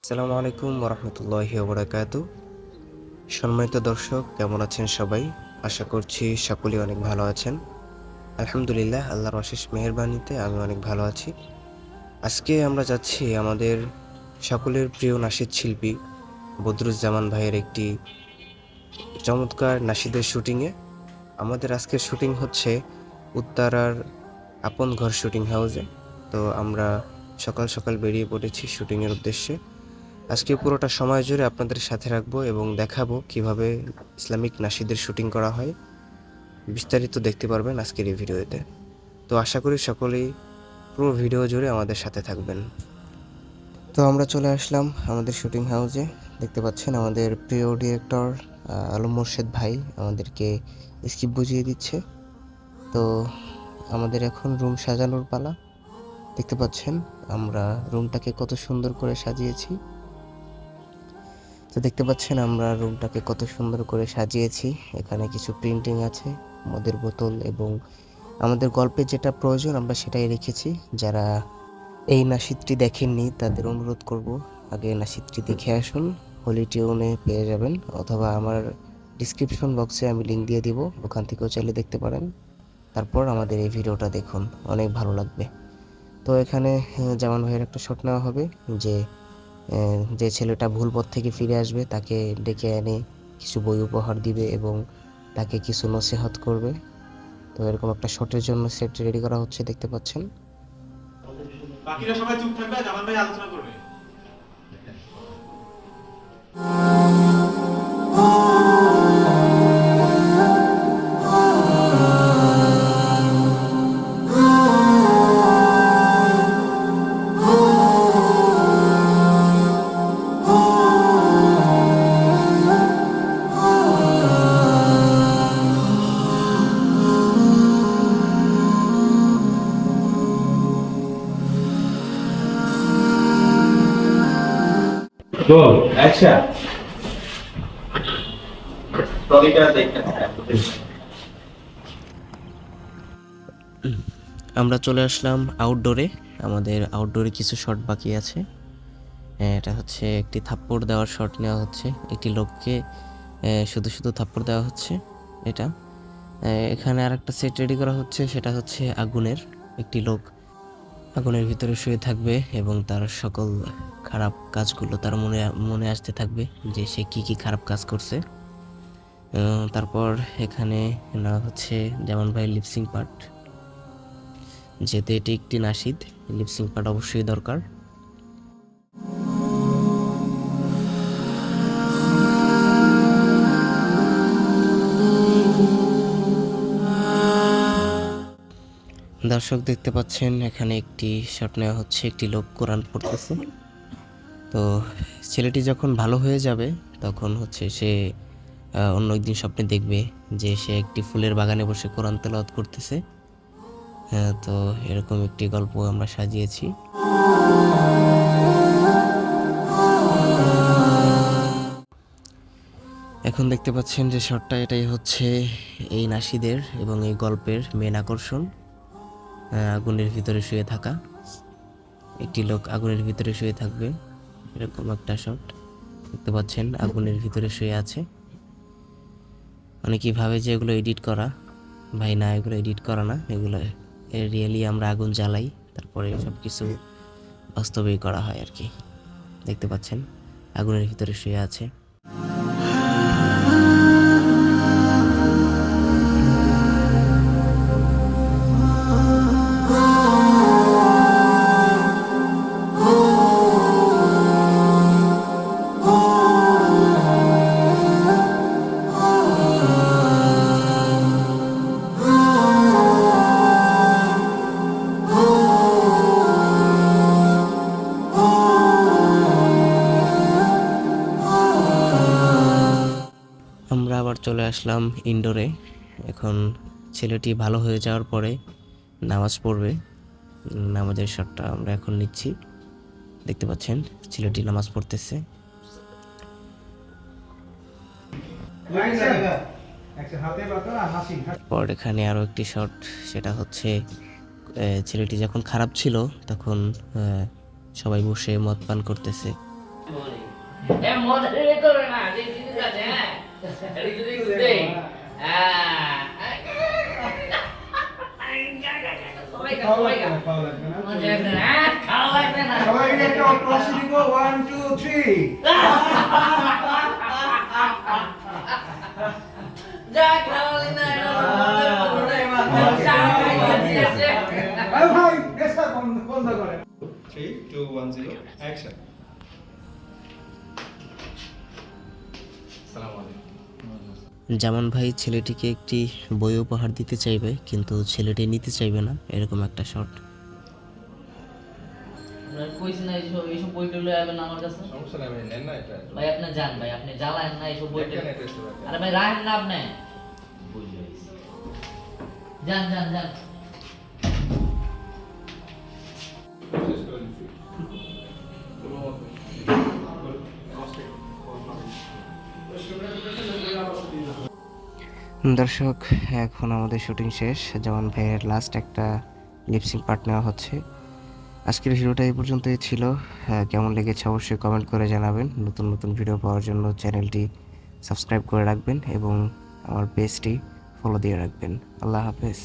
আসসালামু আলাইকুম ওরহমতুল্লাহি ওবরাকাতু। সম্মানিত দর্শক, কেমন আছেন সবাই? আশা করছি সকলেই অনেক ভালো আছেন। আলহামদুলিল্লাহ, আল্লাহর অশেষ মেহেরবানিতে আমি অনেক ভালো আছি। আজকে আমরা যাচ্ছি আমাদের সকলের প্রিয় নাশিদ শিল্পী বদরুজ্জামান ভাইয়ের একটি চমৎকার নাশিদের শুটিংয়ে। আমাদের আজকের শুটিং হচ্ছে উত্তরার আপন ঘর শুটিং হাউসে। তো আমরা সকাল সকাল বেরিয়ে পড়েছি শুটিংয়ের উদ্দেশ্যে। আজকে পুরোটা সময় জুড়ে আপনাদের সাথে রাখবো এবং দেখাবো কিভাবে ইসলামিক নাশিদের শুটিং করা হয়। বিস্তারিত দেখতে পারবেন আজকের এই ভিডিওতে। তো আশা করি সকলেই পুরো ভিডিও জুড়ে আমাদের সাথে থাকবেন। তো আমরা চলে আসলাম আমাদের শুটিং হাউসে। দেখতে পাচ্ছেন আমাদের প্রিয় ডিরেক্টর আলম মোর্শেদ ভাই আমাদেরকে স্ক্রিপ্ট বুঝিয়ে দিচ্ছে। তো আমাদের এখন রুম সাজানোর পালা। দেখতে পাচ্ছেন আমরা রুমটাকে কত সুন্দর করে সাজিয়েছি। তো দেখতে পাচ্ছেন আমরা রুমটাকে কত সুন্দর করে সাজিয়েছি। এখানে কিছু প্রিন্টিং আছে, মদের বোতল এবং আমাদের গল্পে যেটা প্রয়োজন আমরা সেটাই রেখেছি। যারা এই নাশিদটি দেখেননি তাদের অনুরোধ করব আগে নাশিদটি দেখে আসুন। হোলি টিউনে পেয়ে যাবেন, অথবা আমার ডিসক্রিপশন বক্সে আমি লিঙ্ক দিয়ে দিব, ওখান থেকেও চাইলে দেখতে পারেন। তারপর আমাদের এই ভিডিওটা দেখুন, অনেক ভালো লাগবে। তো এখানে জামান ভাইয়ের একটা শট নেওয়া হবে যে ছেলেটা ভুল পথ থেকে ফিরে আসবে তাকে ডেকে এনে কিছু বই উপহার দিবে এবং তাকে কিছু নসিহত করবে। তো এরকম একটা শটের জন্য সেট রেডি করা হচ্ছে, দেখতে পাচ্ছেন। বাকিরা সবাই চুপ থাকবে, জামান ভাই আলোচনা করবে। Roll, action. প্রতিটা দেখতে আমরা চলে আসলাম আউটডোরে। আমাদের আউটডোরে কিছু শট বাকি আছে। এটা হচ্ছে একটি থাপ্পড় দেওয়ার শট নেওয়া হচ্ছে, একটি লোককে শুধু শুধু থাপ্পড় দেওয়া হচ্ছে। এটা এখানে আর একটা সেট রেডি করা হচ্ছে, সেটা হচ্ছে আগুনের। একটি লোক আগুনের ভিতরে শুয়ে থাকবে এবং তার সকল খারাপ কাজগুলো তার মনে মনে আসতে থাকবে যে সে কি কি খারাপ কাজ করছে। তারপর এখানে না হচ্ছে যেমন ভাই লিপসিং পার্ট, যেহেতু এটি একটি নাশিদ, লিপসিং পার্ট অবশ্যই দরকার। দর্শক দেখতে পাচ্ছেন এখানে একটি শট নেওয়া হচ্ছে, একটি লোক কোরআন পড়তেছে। তো ছেলেটি যখন ভালো হয়ে যাবে তখন হচ্ছে সে অন্য একদিন স্বপ্নে দেখবে যে সে একটি ফুলের বাগানে বসে কোরআন তেলাওয়াত করতেছে। তো এরকম একটি গল্প আমরা সাজিয়েছি। এখন দেখতে পাচ্ছেন যে শটটা, এটাই হচ্ছে এই নাশিদের এবং এই গল্পের মেন আকর্ষণ। আগুনের ভিতরে শুয়ে থাকা, একটি লোক আগুনের ভিতরে শুয়ে থাকবে, এরকম একটা শট দেখতে পাচ্ছেন। আগুনের ভিতরে শুয়ে আছে। অনেকেই ভাবে যে এগুলো এডিট করা, ভাই না, এগুলো এডিট করা না, এগুলো রিয়েলি আমরা আগুন জ্বালাই, তারপরে সব কিছু বাস্তবেই করা হয় আর কি। দেখতে পাচ্ছেন আগুনের ভিতরে শুয়ে আছে। আমরা আবার চলে আসলাম ইনডোরে। এখন ছেলেটি ভালো হয়ে যাওয়ার পরে নামাজ পড়বে। নামাজের শটটা আমরা এখন নিচ্ছি। দেখতে পাচ্ছেন ছেলেটি নামাজ পড়তেছে। পর এখানে আরও একটি শট, সেটা হচ্ছে ছেলেটি যখন খারাপ ছিল তখন সবাই বসে মদ পান করতেছে। এ মজা করে না যে জিনিস আছে হ্যাঁ এটা যদি দেই সবাই মিলে একটা অট্টহাসি দিব 1 2 3 আরে ভাই নেশা বন্ধ করে 3 2 1 0 অ্যাকশন আসসালামু আলাইকুম জামান ভাই ছেলেটিকে একটি বই উপহার দিতে চাইবে, কিন্তু ছেলেটি নিতে চাইবে না, এরকম একটা শট। কইছি না এইসব বই টই লয়ে আইবেন আমার কাছে সমস্যা নাই ভাই নেন না এটা ভাই আপনি যান ভাই আপনি জ্বালায়েন না এইসব বই টই দেখেন এটা একটু রাখেন। আরে ভাই রাহেন না আপনি বই লইছি যান যান যান শেষ করে দিচ্ছি কোনো মতে দর্শক, এখন আমাদের শুটিং শেষ। জামান ভাইয়ের লাস্ট একটা লিপসিং পার্ট নেওয়া হচ্ছে। আজকের ভিডিওটা এই পর্যন্তই ছিল। কেমন লেগেছে অবশ্যই কমেন্ট করে জানাবেন। নতুন নতুন ভিডিও পাওয়ার জন্য চ্যানেলটি সাবস্ক্রাইব করে রাখবেন এবং আমার পেজটি ফলো দিয়ে রাখবেন। আল্লাহ হাফেজ।